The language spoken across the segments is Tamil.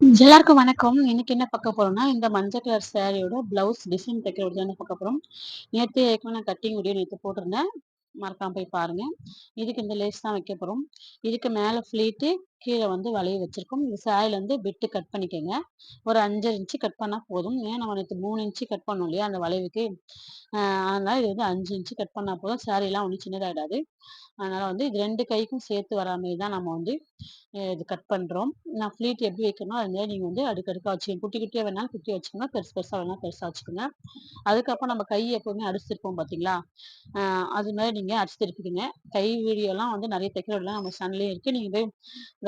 எல்லாருக்கும் வணக்கம். இன்னைக்கு என்ன பார்க்க போறோம்னா, இந்த மஞ்சள் கலர் சாரியோட பிளவுஸ் டிசைன் தைக்கிறது தானே பார்க்க போறோம். ஏற்கனவே நான் கட்டிங் வீடியோ நேத்து போட்டிருந்தேன். மறக்காம போய் பாருங்க. இதுக்கு இந்த லேஸ் தான் வைக்க போறோம். இதுக்கு மேல ஃப்ளீட்டு, கீழ வந்து வளைவு வச்சிருக்கோம். இந்த சாரில வந்து பிட்டு கட் பண்ணிக்கங்க. ஒரு 5 இன்ச்சு கட் பண்ணா போதும். ஏன் நம்ம நேத்து 3 இன்ச்சு கட் பண்ணோம் இல்லையா? அந்த வளைவுக்கு. அ அதனால இது வந்து 5 இன்ச்சு கட் பண்ணா போதும். சாரிலாம் ஒண்ணும் சின்னதாயிடாது. அதனால வந்து இது 2 கைக்கும் சேர்த்து வரா மாரி தான் நம்ம வந்து இது கட் பண்றோம். நான் ஃப்ளீட் எப்படி வைக்கணுமோ, அது மாரி நீங்க வந்து அடுக்கடுக்கா வச்சுக்கங்க. குட்டி குட்டியா வேணாலும் குட்டியா வச்சுக்கோங்க. பெருசு பெருசா வேணாலும் பெருசா வச்சுக்கோங்க. அதுக்கப்புறம் நம்ம கை எப்பவுமே அடிச்சிருப்போம் பார்த்தீங்களா? அ அது மாரி நீங்க அடிச்சு திருப்பிக்கங்க. கை வீடியோலாம் வந்து நெறைய தைக்கிற வீடியோலாம் நம்ம சேனல்லயே இருக்கு. நீங்க போய்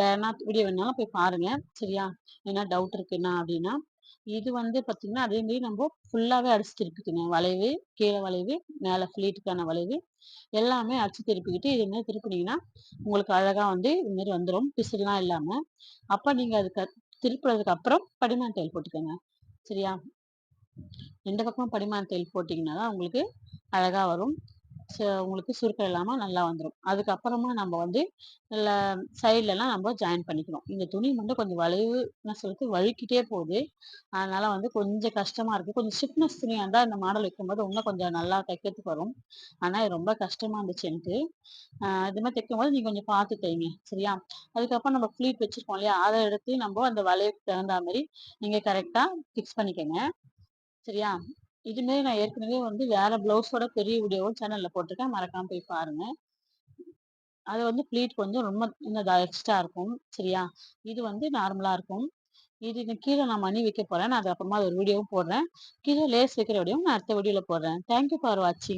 வேணா வீடியோ வேணாலும் போய் பாருங்க. சரியா? எதனா டவுட் இருக்குன்னா அப்டின்னா. இது வந்து பார்த்தீங்கன்னா, அதே மாரி நம்ப ஃபுல்லாவே அடிச்சு திருப்பிக்கங்க. வளைவு, கீழ வளைவு, மேல ஃப்ளீட்டுக்கான வளைவு எல்லாமே அடிச்சு திருப்பிக்கிட்டு, இது மாரி திருப்புனீங்கன்னா, உங்களுக்கு அழகா வந்து இது மாரி வந்துரும். பிசுறுலாம் இல்லாம. அப்ப நீங்க அதுக்கு திருப்புனதுக்கு அப்புறம் படிமான் தையல் போட்டுக்கங்க. சரியா? 2 பக்கமும் படிமான் தையல் போட்டீங்கன்னா தான் உங்களுக்கு அழகா வரும். உங்களுக்கு சுருக்கம் இல்லாம நல்லா வந்துரும். அதுக்கப்புறமா நம்ம வந்து ல சைட்லலாம் நம்ம ஜாயின் பண்ணிக்கணும். இந்த துணி மட்டும் கொஞ்சம் வளைவு என்ன சொல்றது வழுக்கிட்டே போகுது. அதனால வந்து கொஞ்சம் கஷ்டமா இருக்கு. கொஞ்சம் ஸ்டிஃப்னஸ் துணியா இருந்தா இந்த மாடல் வைக்கும்போது இன்னும் கொஞ்சம் நல்லா தைக்கிறதுக்கு வரும். ஆனா இது ரொம்ப கஷ்டமா இருந்துச்சு எனக்கு. இது மாரி தைக்கும்போது நீங்க கொஞ்சம் பார்த்து தைங்க. சரியா? அதுக்கப்புறம் நம்ம ஃப்ளீட் வச்சிருக்கோம் இல்லையா? அத எடுத்து நம்ப அந்த வளைவுக்கு தகுந்தா மாரி நீங்க கரெக்ட்டா ஃபிக்ஸ் பண்ணிக்கங்க. சரியா? இது மாரி நான் ஏற்கனவே வந்து வேற ப்ளவுஸோட பெரிய வீடியோவும் சேனல்ல போட்டிருக்கேன். மறக்காம போய் பாருங்க. அது வந்து ப்ளீட் கொஞ்சம் ரொம்ப சின்னதா எக்ஸ்ட்ரா இருக்கும். சரியா? இது வந்து நார்மலா இருக்கும். இதுக்கு கீழ நான் மணி வைக்க போறேன். நான் அது அப்புறமா ஒரு வீடியோவும் போடுறேன். கீழ லேஸ் வைக்கிற வீடியோவும் நான் அடுத்த வீடியோல போடுறேன். தேங்க் யூ ஃபார் வாட்சிங்.